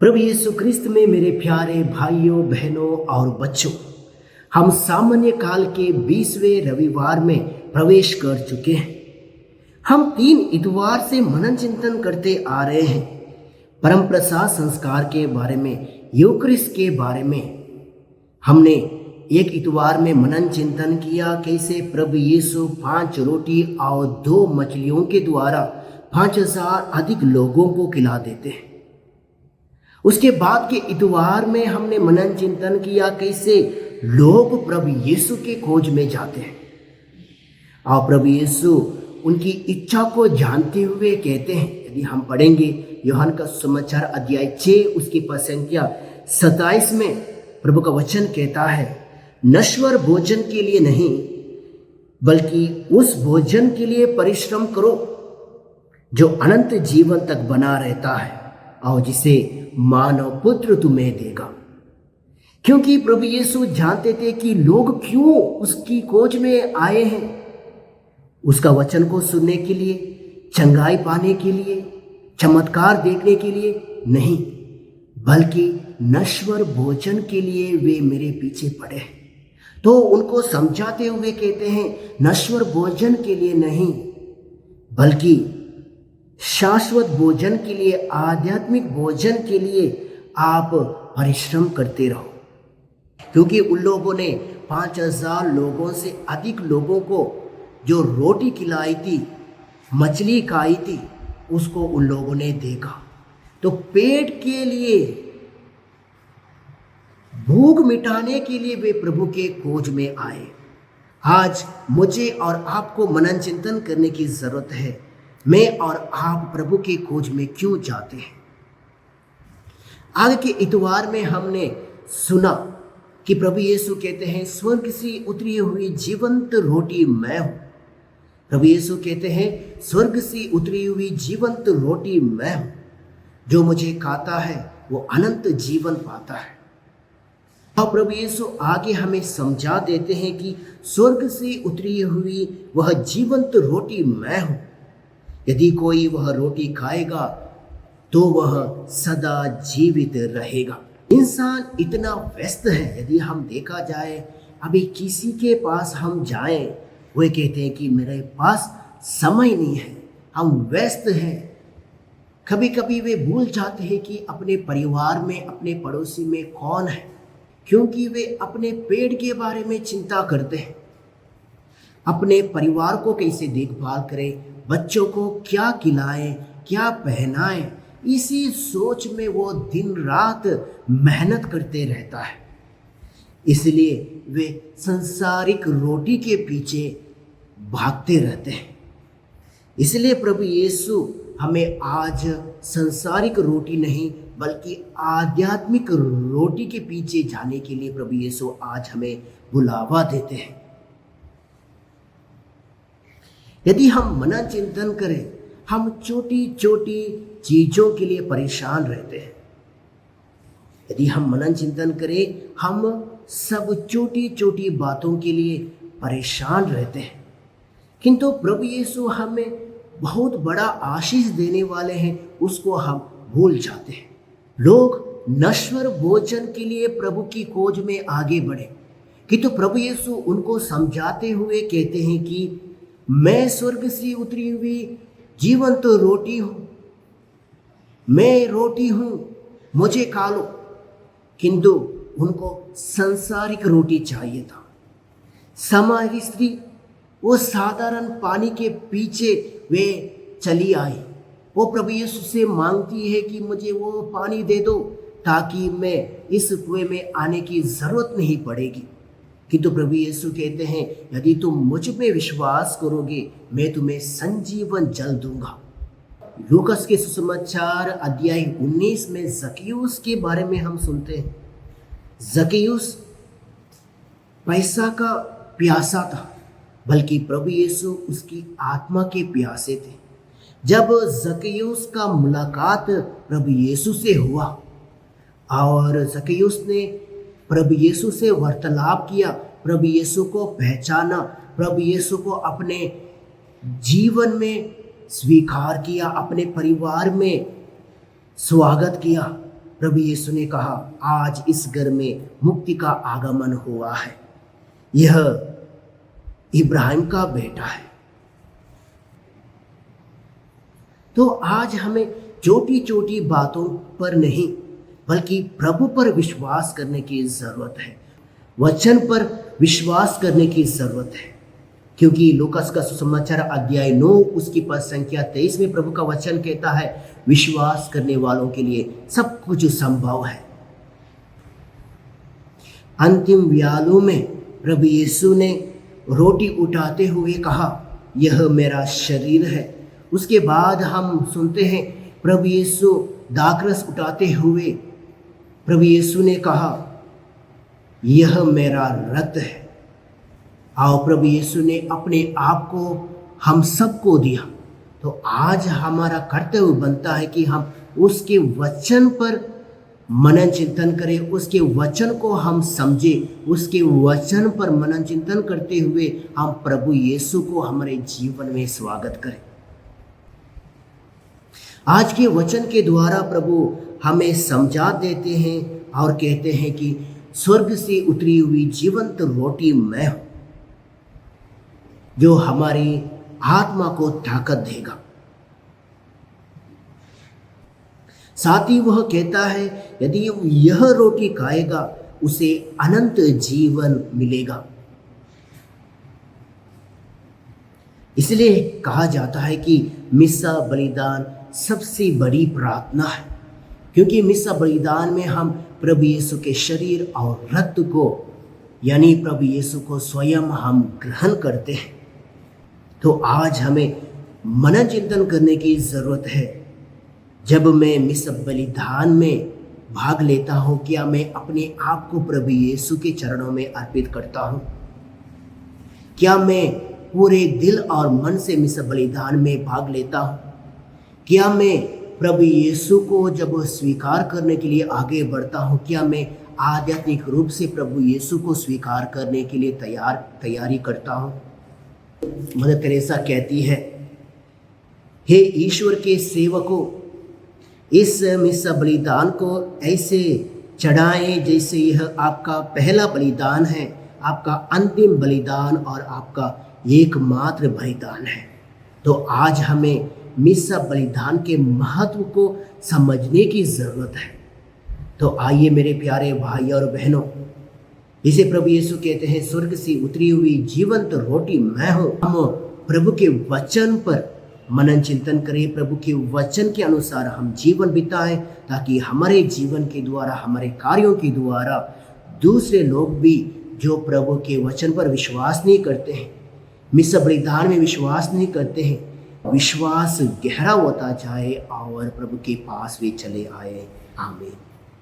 प्रभु यीशु क्रिस्त में मेरे प्यारे भाइयों बहनों और बच्चों, हम सामान्य काल के 20वें रविवार में प्रवेश कर चुके हैं। हम 3 इतवार से मनन चिंतन करते आ रहे हैं। परम प्रसाद संस्कार के बारे में, यूक्रिस्ट के बारे में। हमने एक इतवार में मनन चिंतन किया कैसे प्रभु यीशु 5 रोटी और 2 मछलियों के द्वारा 5000 अधिक लोगों को खिला देते हैं। उसके बाद के इतवार में हमने मनन चिंतन किया कैसे लोग प्रभु यीशु के खोज में जाते हैं और प्रभु यीशु उनकी इच्छा को जानते हुए कहते हैं। यदि हम पढ़ेंगे यूहन्ना का सुसमाचार अध्याय 6 उसकी पद संख्या 27 में प्रभु का वचन कहता है, नश्वर भोजन के लिए नहीं बल्कि उस भोजन के लिए परिश्रम करो जो अनंत जीवन तक बना रहता है और जिसे मानव पुत्र तुम्हें देगा। क्योंकि प्रभु यीशु जानते थे कि लोग क्यों उसकी खोज में आए हैं। उसका वचन को सुनने के लिए, चंगाई पाने के लिए, चमत्कार देखने के लिए नहीं, बल्कि नश्वर भोजन के लिए वे मेरे पीछे पड़े हैं। तो उनको समझाते हुए कहते हैं, नश्वर भोजन के लिए नहीं बल्कि शाश्वत भोजन के लिए, आध्यात्मिक भोजन के लिए आप परिश्रम करते रहो। क्योंकि उन लोगों ने 5000 लोगों से अधिक लोगों को जो रोटी खिलाई थी, मछली खाई थी, उसको उन लोगों ने देखा। तो पेट के लिए, भूख मिटाने के लिए वे प्रभु के खोज में आए। आज मुझे और आपको मनन चिंतन करने की जरूरत है। मैं और आप प्रभु के खोज में क्यों जाते हैं? आगे के इतवार में हमने सुना कि प्रभु यीशु कहते हैं, स्वर्ग से उतरी हुई जीवंत रोटी मैं हूं। प्रभु यीशु कहते हैं, स्वर्ग से उतरी हुई जीवंत रोटी मैं हूं, जो मुझे खाता है वो अनंत जीवन पाता है। और प्रभु यीशु आगे हमें समझा देते हैं कि स्वर्ग से उतरी हुई वह जीवंत रोटी मैं हूं। यदि कोई वह रोटी खाएगा तो वह सदा जीवित रहेगा। इंसान इतना व्यस्त है, यदि हम देखा जाए, अभी किसी के पास हम जाएं, वे कहते हैं कि मेरे पास समय नहीं है, हम व्यस्त हैं। कभी कभी वे भूल जाते हैं कि अपने परिवार में, अपने पड़ोसी में कौन है, क्योंकि वे अपने पेट के बारे में चिंता करते हैं। अपने परिवार को कैसे देखभाल करें, बच्चों को क्या खिलाएं, क्या पहनाएं, इसी सोच में वो दिन रात मेहनत करते रहता है। इसलिए वे संसारिक रोटी के पीछे भागते रहते हैं। इसलिए प्रभु यीशु हमें आज संसारिक रोटी नहीं बल्कि आध्यात्मिक रोटी के पीछे जाने के लिए प्रभु यीशु आज हमें बुलावा देते हैं। यदि हम मनन चिंतन करें, हम छोटी छोटी चीजों के लिए परेशान रहते हैं। यदि हम मनन चिंतन करें, हम सब छोटी छोटी बातों के लिए परेशान रहते हैं। किंतु प्रभु यीशु हमें बहुत बड़ा आशीष देने वाले हैं, उसको हम भूल जाते हैं। लोग नश्वर भोजन के लिए प्रभु की खोज में आगे बढ़े, किंतु प्रभु यीशु उनको समझाते हुए कहते हैं कि मैं स्वर्ग से उतरी हुई जीवंत रोटी हूं, मैं रोटी हूं, मुझे खा लो। किंतु उनको सांसारिक रोटी चाहिए था। सामारी स्त्री वो साधारण पानी के पीछे वे चली आई। वो प्रभु यीशु से मांगती है कि मुझे वो पानी दे दो ताकि मैं इस कुएं में आने की जरूरत नहीं पड़ेगी। किंतु प्रभु यीशु कहते हैं, यदि तुम मुझ में विश्वास करोगे, मैं तुम्हें संजीवन जल दूंगा। लूकास के सुसमाचार अध्याय 19 में जक्कैयुस के बारे में हम सुनते हैं। जक्कैयुस पैसा का प्यासा था, बल्कि प्रभु यीशु उसकी आत्मा के प्यासे थे। जब जक्कैयुस का मुलाकात प्रभु यीशु से हुआ और जक्कैयुस ने प्रभु यीशु से वार्तालाप किया, प्रभु यीशु को पहचाना, प्रभु यीशु को अपने जीवन में स्वीकार किया, अपने परिवार में स्वागत किया, प्रभु यीशु ने कहा, आज इस घर में मुक्ति का आगमन हुआ है, यह इब्राहिम का बेटा है। तो आज हमें छोटी छोटी बातों पर नहीं बल्कि प्रभु पर विश्वास करने की जरूरत है, वचन पर विश्वास करने की जरूरत है। क्योंकि लूकास का सुसमाचार अध्याय 9 उसकी पद संख्या 23 में प्रभु का वचन कहता है, विश्वास करने वालों के लिए सब कुछ संभव है। अंतिम व्यालों में प्रभु यीशु ने रोटी उठाते हुए कहा, यह मेरा शरीर है। उसके बाद हम सुनते हैं प्रभु यीशु दाखरस उठाते हुए प्रभु यीशु ने कहा, यह मेरा रक्त है। और प्रभु यीशु ने अपने आप को हम सबको दिया। तो आज हमारा कर्तव्य बनता है कि हम उसके वचन पर मनन चिंतन करें, उसके वचन को हम समझें, उसके वचन पर मनन चिंतन करते हुए हम प्रभु यीशु को हमारे जीवन में स्वागत करें। आज के वचन के द्वारा प्रभु हमें समझा देते हैं और कहते हैं कि स्वर्ग से उतरी हुई जीवंत रोटी मैं हूं, जो हमारी आत्मा को ताकत देगा। साथ ही वह कहता है, यदि यह रोटी खाएगा उसे अनंत जीवन मिलेगा। इसलिए कहा जाता है कि मिस्सा बलिदान सबसे बड़ी प्रार्थना है, क्योंकि मिस्सा बलिदान में हम प्रभु यीशु के शरीर और रक्त को यानी प्रभु यीशु को स्वयं हम ग्रहण करते हैं। तो आज हमें मनन चिंतन करने की ज़रूरत है। जब मैं मिस्सा बलिदान में भाग लेता हूँ, क्या मैं अपने आप को प्रभु यीशु के चरणों में अर्पित करता हूँ? क्या मैं पूरे दिल और मन से मिस्सा बलिदान में भाग लेता हूँ? क्या मैं प्रभु यीशु को जब स्वीकार करने के लिए आगे बढ़ता हूँ, क्या मैं आध्यात्मिक रूप से प्रभु यीशु को स्वीकार करने के लिए तैयारी करता हूँ? मदर तेरेसा कहती है, हे ईश्वर के सेवकों, इस मिस्सा बलिदान को ऐसे चढ़ाएं जैसे यह आपका पहला बलिदान है, आपका अंतिम बलिदान और आपका एकमात्र बलिदान है। तो आज हमें मिस्सा बलिदान के महत्व को समझने की जरूरत है। तो आइए मेरे प्यारे भाई और बहनों, जिसे प्रभु यीशु कहते हैं, स्वर्ग से उतरी हुई जीवंत रोटी मैं हूँ, हम प्रभु के वचन पर मनन चिंतन करें, प्रभु के वचन के अनुसार हम जीवन बिताएं, ताकि हमारे जीवन के द्वारा, हमारे कार्यों के द्वारा दूसरे लोग भी जो प्रभु के वचन पर विश्वास नहीं करते हैं, मिस्सा बलिदान में विश्वास नहीं करते हैं, विश्वास गहरा होता जाए और प्रभु के पास वे चले आए। आमीन।